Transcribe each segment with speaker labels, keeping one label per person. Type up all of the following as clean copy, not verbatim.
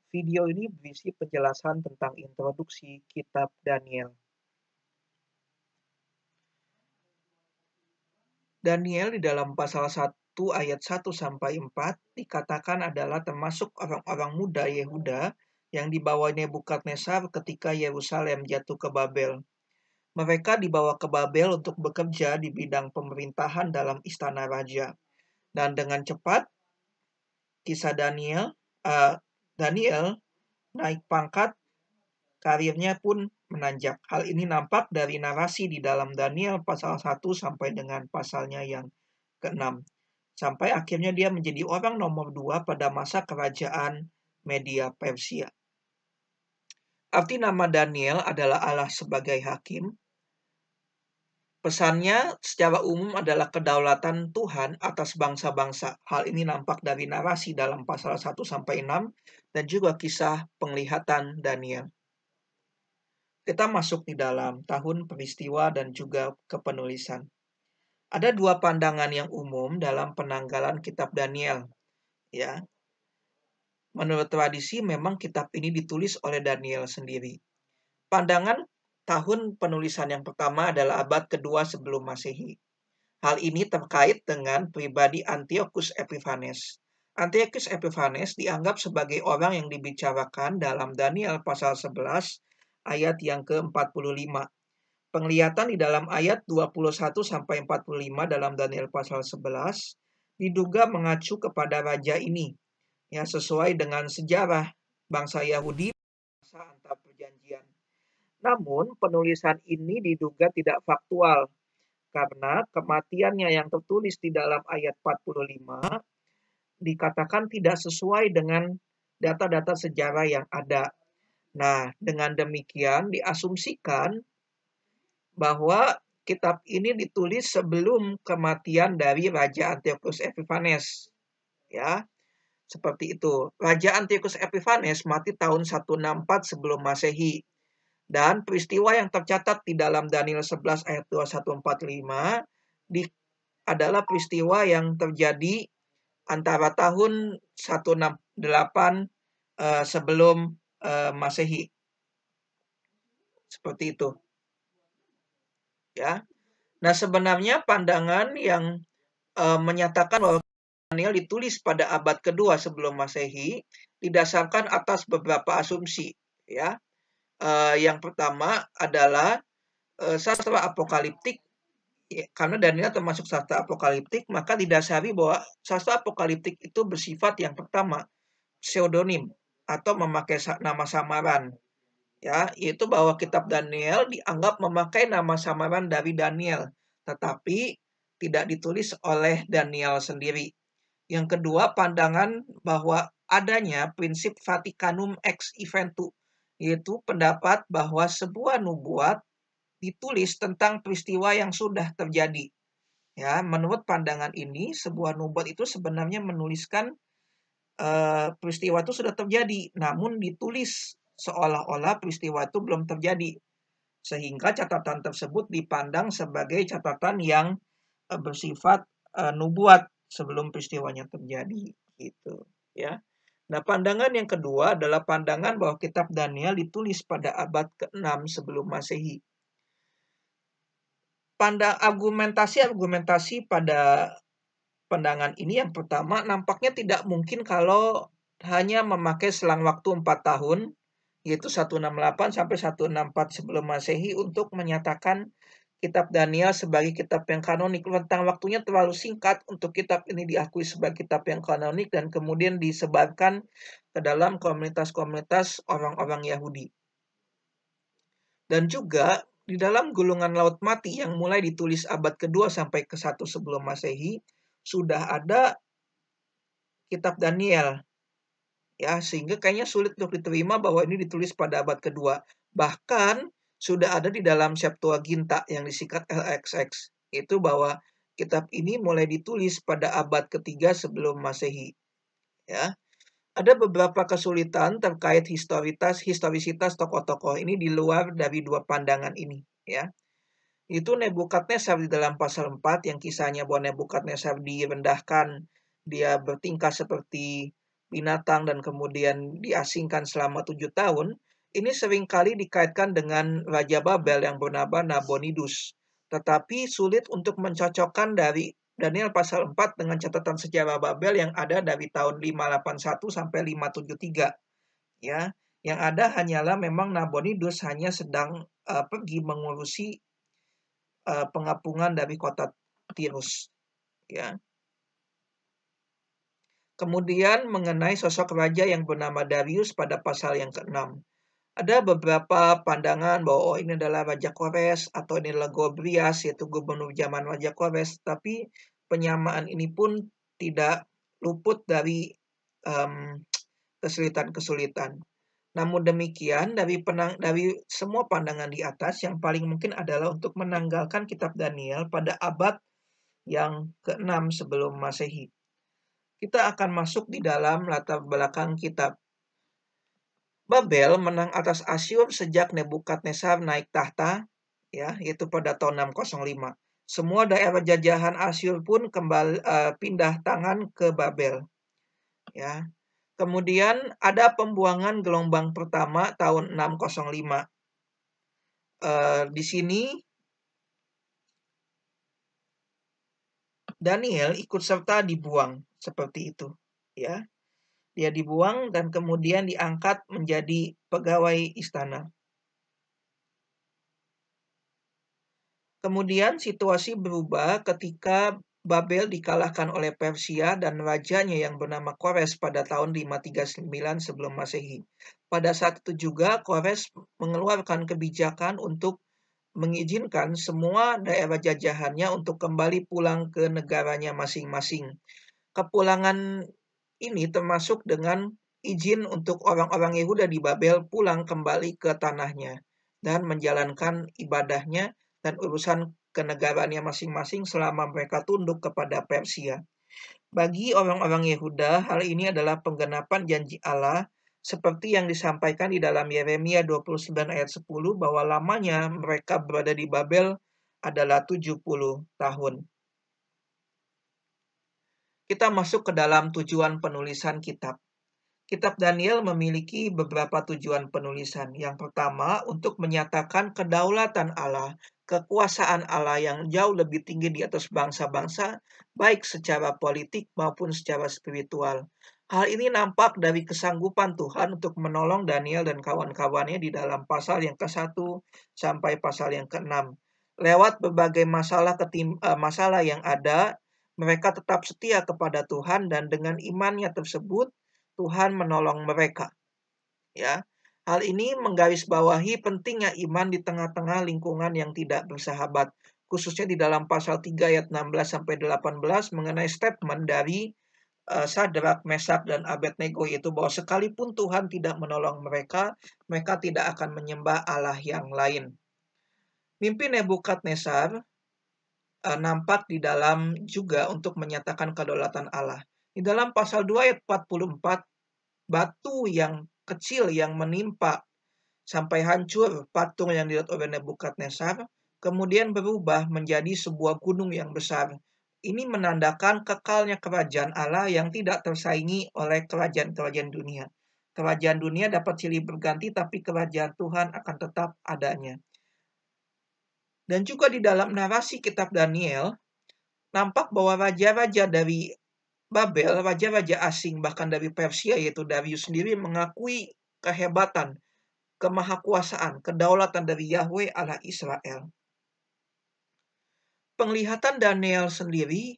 Speaker 1: Video ini berisi penjelasan tentang introduksi kitab Daniel. Daniel di dalam pasal 1 ayat 1 sampai 4 dikatakan adalah termasuk orang-orang muda Yehuda yang dibawa Nebukadnezar ketika Yerusalem jatuh ke Babel. Mereka dibawa ke Babel untuk bekerja di bidang pemerintahan dalam istana raja. Dan dengan cepat kisah Daniel naik pangkat, karirnya pun menanjak. Hal ini nampak dari narasi di dalam Daniel pasal 1 sampai dengan pasalnya yang ke-6. Sampai akhirnya dia menjadi orang nomor 2 pada masa kerajaan Media Persia. Arti nama Daniel adalah Allah sebagai hakim. Pesannya secara umum adalah kedaulatan Tuhan atas bangsa-bangsa. Hal ini nampak dari narasi dalam pasal 1 sampai 6 dan juga kisah penglihatan Daniel. Kita masuk di dalam tahun peristiwa dan juga kepenulisan. Ada dua pandangan yang umum dalam penanggalan kitab Daniel. Ya, menurut tradisi memang kitab ini ditulis oleh Daniel sendiri. Pandangan tahun penulisan yang pertama adalah abad kedua sebelum Masehi. Hal ini terkait dengan pribadi Antiochus Epiphanes. Antiochus Epiphanes dianggap sebagai orang yang dibicarakan dalam Daniel pasal 11 ayat yang ke-45. Penglihatan di dalam ayat 21 sampai 45 dalam Daniel pasal 11 diduga mengacu kepada raja ini, ya, sesuai dengan sejarah bangsa Yahudi masa antar perjanjian. Namun penulisan ini diduga tidak faktual karena kematiannya yang tertulis di dalam ayat 45 dikatakan tidak sesuai dengan data-data sejarah yang ada. Nah, dengan demikian diasumsikan bahwa kitab ini ditulis sebelum kematian dari Raja Antiochus Epiphanes. Ya, seperti itu. Raja Antiochus Epiphanes mati tahun 164 sebelum Masehi. Dan peristiwa yang tercatat di dalam Daniel 11 ayat 2145 adalah peristiwa yang terjadi antara tahun 168 sebelum Masehi. Seperti itu. Ya. Nah, sebenarnya pandangan yang menyatakan bahwa Daniel ditulis pada abad kedua sebelum Masehi didasarkan atas beberapa asumsi. Ya, yang pertama adalah sastra apokaliptik. Karena Daniel termasuk sastra apokaliptik, maka didasari bahwa sastra apokaliptik itu bersifat yang pertama pseudonim atau memakai nama samaran. Ya, yaitu bahwa kitab Daniel dianggap memakai nama samaran dari Daniel, tetapi tidak ditulis oleh Daniel sendiri. Yang kedua, pandangan bahwa adanya prinsip Vaticanum ex eventu, yaitu pendapat bahwa sebuah nubuat ditulis tentang peristiwa yang sudah terjadi. Ya, menurut pandangan ini, sebuah nubuat itu sebenarnya menuliskan peristiwa itu sudah terjadi, namun ditulis seolah-olah peristiwa itu belum terjadi, sehingga catatan tersebut dipandang sebagai catatan yang bersifat nubuat sebelum peristiwanya terjadi, gitu. Ya. Nah, pandangan yang kedua adalah pandangan bahwa kitab Daniel ditulis pada abad ke-6 sebelum Masehi. Argumentasi pada pandangan ini yang pertama, nampaknya tidak mungkin kalau hanya memakai selang waktu 4 tahun, yaitu 168 sampai 164 sebelum Masehi untuk menyatakan kitab Daniel sebagai kitab yang kanonik. Rentang waktunya terlalu singkat untuk kitab ini diakui sebagai kitab yang kanonik dan kemudian disebarkan ke dalam komunitas-komunitas orang-orang Yahudi. Dan juga di dalam Gulungan Laut Mati yang mulai ditulis abad kedua sampai ke-1 sebelum Masehi, sudah ada kitab Daniel. Ya, sehingga kayaknya sulit untuk diterima bahwa ini ditulis pada abad kedua. Bahkan sudah ada di dalam Septuaginta yang disingkat LXX, itu bahwa kitab ini mulai ditulis pada abad ketiga sebelum Masehi. Ya. Ada beberapa kesulitan terkait historisitas tokoh-tokoh ini di luar dari dua pandangan ini, ya. Itu Nebukadnezar di dalam pasal 4 yang kisahnya bahwa Nebukadnezar direndahkan, dia bertingkah seperti binatang dan kemudian diasingkan selama 7 tahun, ini seringkali dikaitkan dengan Raja Babel yang bernama Nabonidus. Tetapi sulit untuk mencocokkan dari Daniel pasal 4 dengan catatan sejarah Babel yang ada dari tahun 581 sampai 573. Ya, yang ada hanyalah memang Nabonidus hanya sedang pergi mengurusi pengapungan dari kota Tirus. Ya. Kemudian mengenai sosok raja yang bernama Darius pada pasal yang ke-6. Ada beberapa pandangan bahwa ini adalah Raja Kores atau ini adalah Gobrias, yaitu gubernur zaman Raja Kores, tapi penyamaan ini pun tidak luput dari kesulitan-kesulitan. Namun demikian, dari semua pandangan di atas, yang paling mungkin adalah untuk menanggalkan kitab Daniel pada abad yang ke-6 sebelum Masehi. Kita akan masuk di dalam latar belakang kitab. Babel menang atas Asyur sejak Nebukadnezar naik tahta, ya, yaitu pada tahun 605. Semua daerah jajahan Asyur pun kembali pindah tangan ke Babel. Ya. Kemudian ada pembuangan gelombang pertama tahun 605. Di sini Daniel ikut serta dibuang seperti itu, ya. Dia dibuang dan kemudian diangkat menjadi pegawai istana. Kemudian situasi berubah ketika Babel dikalahkan oleh Persia dan rajanya yang bernama Kores pada tahun 539 sebelum Masehi. Pada saat itu juga Kores mengeluarkan kebijakan untuk mengizinkan semua daerah jajahannya untuk kembali pulang ke negaranya masing-masing. Kepulangan ini termasuk dengan izin untuk orang-orang Yehuda di Babel pulang kembali ke tanahnya dan menjalankan ibadahnya dan urusan kenegaraannya masing-masing selama mereka tunduk kepada Persia. Bagi orang-orang Yehuda, hal ini adalah penggenapan janji Allah seperti yang disampaikan di dalam Yeremia 29 ayat 10 bahwa lamanya mereka berada di Babel adalah 70 tahun. Kita masuk ke dalam tujuan penulisan kitab. Kitab Daniel memiliki beberapa tujuan penulisan. Yang pertama, untuk menyatakan kedaulatan Allah, kekuasaan Allah yang jauh lebih tinggi di atas bangsa-bangsa, baik secara politik maupun secara spiritual. Hal ini nampak dari kesanggupan Tuhan untuk menolong Daniel dan kawan-kawannya di dalam pasal yang ke-1 sampai pasal yang ke-6. Lewat berbagai masalah yang ada, mereka tetap setia kepada Tuhan dan dengan imannya tersebut, Tuhan menolong mereka. Ya. Hal ini menggarisbawahi pentingnya iman di tengah-tengah lingkungan yang tidak bersahabat, khususnya di dalam pasal 3 ayat 16 sampai 18 mengenai statement dari Sadrak, Mesak dan Abednego, yaitu bahwa sekalipun Tuhan tidak menolong mereka, mereka tidak akan menyembah Allah yang lain. Mimpi Nebukadnezar nampak di dalam juga untuk menyatakan kedaulatan Allah. Di dalam pasal 2 ayat 44, batu yang kecil yang menimpa sampai hancur patung yang dilihat oleh Nebukadnezar, kemudian berubah menjadi sebuah gunung yang besar. Ini menandakan kekalnya kerajaan Allah yang tidak tersaingi oleh kerajaan-kerajaan dunia. Kerajaan dunia dapat silih berganti, tapi kerajaan Tuhan akan tetap adanya. Dan juga di dalam narasi kitab Daniel, nampak bahwa raja-raja dari Babel, raja-raja asing, bahkan dari Persia, yaitu Darius sendiri, mengakui kehebatan, kemahakuasaan, kedaulatan dari Yahweh Allah Israel. Penglihatan Daniel sendiri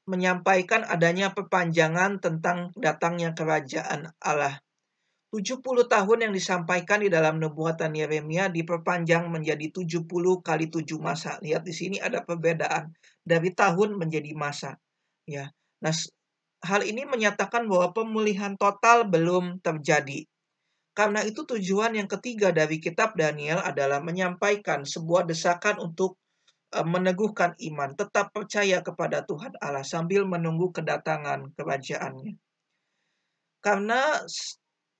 Speaker 1: menyampaikan adanya perpanjangan tentang datangnya kerajaan Allah. 70 tahun yang disampaikan di dalam nubuatan Yeremia diperpanjang menjadi 70 kali 7 masa. Lihat di sini ada perbedaan dari tahun menjadi masa. Ya. Nah, hal ini menyatakan bahwa pemulihan total belum terjadi. Karena itu tujuan yang ketiga dari kitab Daniel adalah menyampaikan sebuah desakan untuk meneguhkan iman, tetap percaya kepada Tuhan Allah sambil menunggu kedatangan kerajaannya. Karena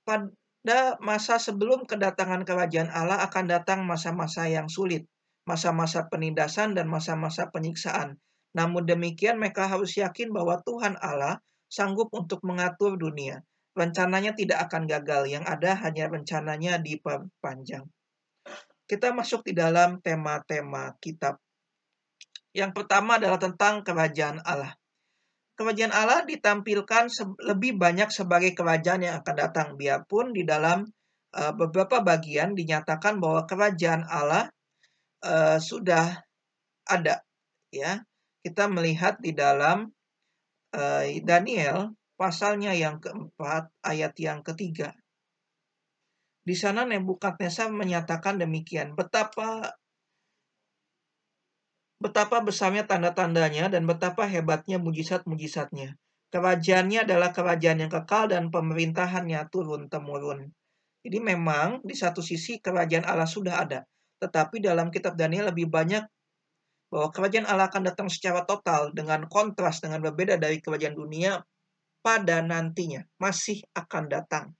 Speaker 1: pada masa sebelum kedatangan kerajaan Allah akan datang masa-masa yang sulit, masa-masa penindasan dan masa-masa penyiksaan. Namun demikian mereka harus yakin bahwa Tuhan Allah sanggup untuk mengatur dunia. rencananya tidak akan gagal, yang ada hanya rencananya diperpanjang. Kita masuk di dalam tema-tema kitab. Yang pertama adalah tentang kerajaan Allah. Kerajaan Allah ditampilkan lebih banyak sebagai kerajaan yang akan datang, biarpun di dalam beberapa bagian dinyatakan bahwa kerajaan Allah sudah ada. Ya, kita melihat di dalam Daniel pasalnya yang keempat ayat yang ketiga. Di sana Nebukadnezar menyatakan demikian, betapa besarnya tanda-tandanya dan betapa hebatnya mujizat-mujizatnya. Kerajaannya adalah kerajaan yang kekal dan pemerintahannya turun-temurun. Jadi memang di satu sisi kerajaan Allah sudah ada, tetapi dalam kitab Daniel lebih banyak bahwa kerajaan Allah akan datang secara total dengan kontras, dengan berbeda dari kerajaan dunia pada nantinya, masih akan datang.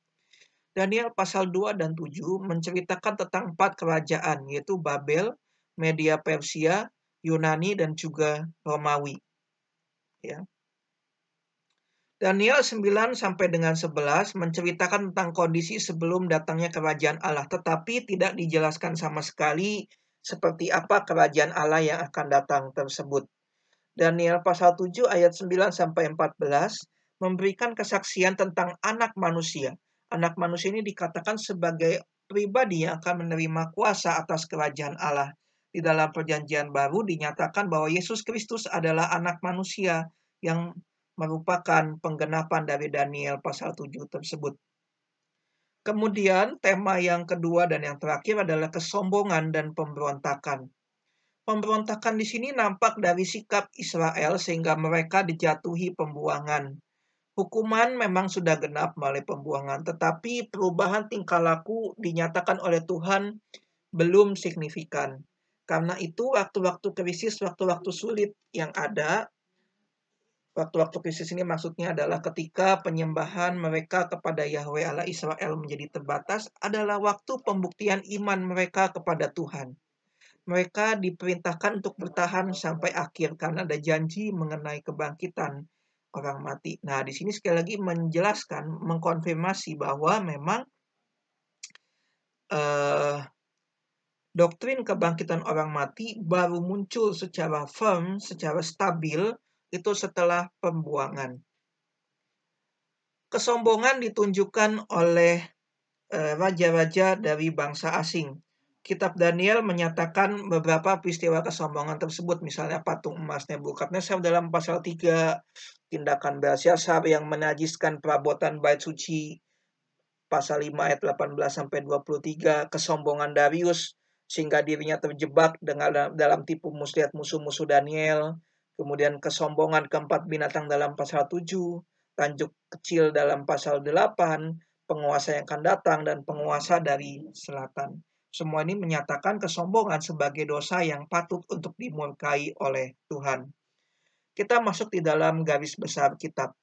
Speaker 1: Daniel pasal 2 dan 7 menceritakan tentang 4 kerajaan, yaitu Babel, Media Persia, Yunani, dan juga Romawi. Ya. Daniel 9 sampai dengan 11 menceritakan tentang kondisi sebelum datangnya kerajaan Allah, tetapi tidak dijelaskan sama sekali seperti apa kerajaan Allah yang akan datang tersebut. Daniel pasal 7 ayat 9 sampai 14 memberikan kesaksian tentang anak manusia. Anak manusia ini dikatakan sebagai pribadi yang akan menerima kuasa atas kerajaan Allah. Di dalam perjanjian baru dinyatakan bahwa Yesus Kristus adalah anak manusia yang merupakan penggenapan dari Daniel pasal 7 tersebut. Kemudian tema yang kedua dan yang terakhir adalah kesombongan dan pemberontakan. Pemberontakan di sini nampak dari sikap Israel sehingga mereka dijatuhi pembuangan. Hukuman memang sudah genap melalui pembuangan, tetapi perubahan tingkah laku dinyatakan oleh Tuhan belum signifikan. Karena itu waktu-waktu krisis, waktu-waktu sulit yang ada, waktu-waktu krisis ini maksudnya adalah ketika penyembahan mereka kepada Yahweh Allah Israel menjadi terbatas, adalah waktu pembuktian iman mereka kepada Tuhan. Mereka diperintahkan untuk bertahan sampai akhir karena ada janji mengenai kebangkitan orang mati. Nah, di sini sekali lagi menjelaskan, mengkonfirmasi bahwa memang doktrin kebangkitan orang mati baru muncul secara firm, secara stabil, itu setelah pembuangan. Kesombongan ditunjukkan oleh raja-raja dari bangsa asing. Kitab Daniel menyatakan beberapa peristiwa kesombongan tersebut, misalnya patung emas Nebukadnezar dalam pasal 3, tindakan Belsyazar yang menajiskan perabotan bait suci pasal 5 ayat 18 sampai 23, kesombongan Darius sehingga dirinya terjebak dalam tipu muslihat musuh-musuh Daniel, kemudian kesombongan keempat binatang dalam pasal 7, tanjuk kecil dalam pasal 8, penguasa yang akan datang, dan penguasa dari selatan. Semua ini menyatakan kesombongan sebagai dosa yang patut untuk dimurkai oleh Tuhan. Kita masuk di dalam garis besar kitab.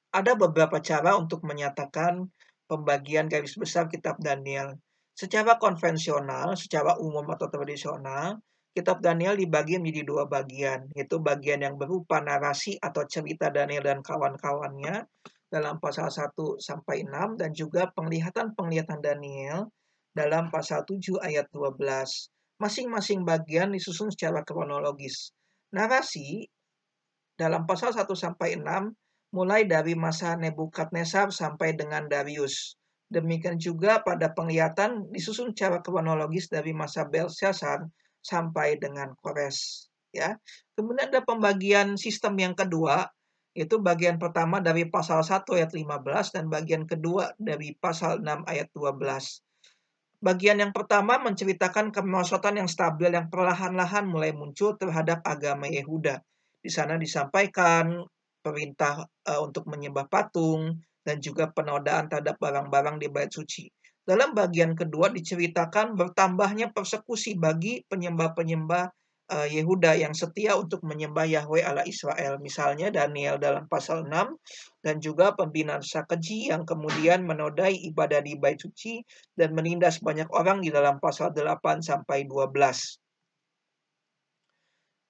Speaker 1: Ada beberapa cara untuk menyatakan pembagian garis besar kitab Daniel. Secara konvensional, secara umum atau tradisional, kitab Daniel dibagi menjadi 2 bagian, yaitu bagian yang berupa narasi atau cerita Daniel dan kawan-kawannya dalam pasal 1 sampai 6 dan juga penglihatan-penglihatan Daniel dalam pasal 7 ayat 12. Masing-masing bagian disusun secara kronologis. Narasi dalam pasal 1 sampai 6 mulai dari masa Nebukadnezar sampai dengan Darius. Demikian juga pada penglihatan disusun secara kronologis dari masa Belsyazar sampai dengan Kores. Ya. Kemudian ada pembagian sistem yang kedua, yaitu bagian pertama dari pasal 1 ayat 15 dan bagian kedua dari pasal 6 ayat 12. Bagian yang pertama menceritakan kemerosotan yang stabil yang perlahan-lahan mulai muncul terhadap agama Yehuda. Di sana disampaikan perintah untuk menyembah patung dan juga penodaan terhadap barang-barang di bait suci. Dalam bagian kedua diceritakan bertambahnya persekusi bagi penyembah-penyembah Yehuda yang setia untuk menyembah Yahweh Allah Israel. Misalnya Daniel dalam pasal 6 dan juga pembinasa keji yang kemudian menodai ibadah di bait suci dan menindas banyak orang di dalam pasal 8 sampai 12.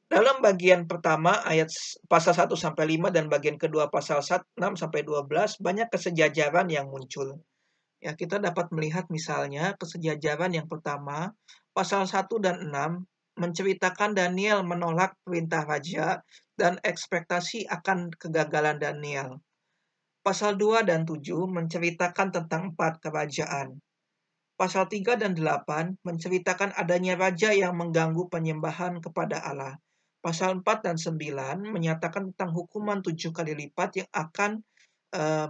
Speaker 1: Dalam bagian pertama ayat pasal 1 sampai 5 dan bagian kedua pasal 6 sampai 12 banyak kesejajaran yang muncul. Ya, kita dapat melihat misalnya kesejajaran yang pertama, pasal 1 dan 6 menceritakan Daniel menolak perintah raja dan ekspektasi akan kegagalan Daniel. Pasal 2 dan 7 menceritakan tentang 4 kerajaan. Pasal 3 dan 8 menceritakan adanya raja yang mengganggu penyembahan kepada Allah. Pasal 4 dan 9 menyatakan tentang hukuman 7 kali lipat yang akan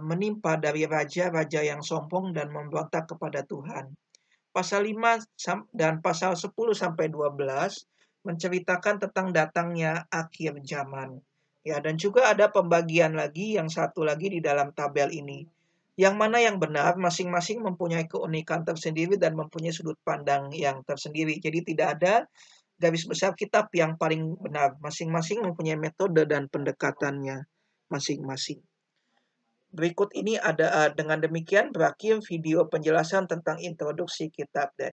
Speaker 1: menimpa dari raja-raja yang sombong dan memberontak kepada Tuhan. Pasal 5 dan pasal 10 sampai 12 menceritakan tentang datangnya akhir zaman. Ya, dan juga ada pembagian lagi yang satu lagi di dalam tabel ini. Yang mana yang benar, masing-masing mempunyai keunikan tersendiri dan mempunyai sudut pandang yang tersendiri. Jadi tidak ada garis besar kitab yang paling benar. Masing-masing mempunyai metode dan pendekatannya masing-masing. Berikut ini ada dengan demikian berakhir video penjelasan tentang introduksi kitab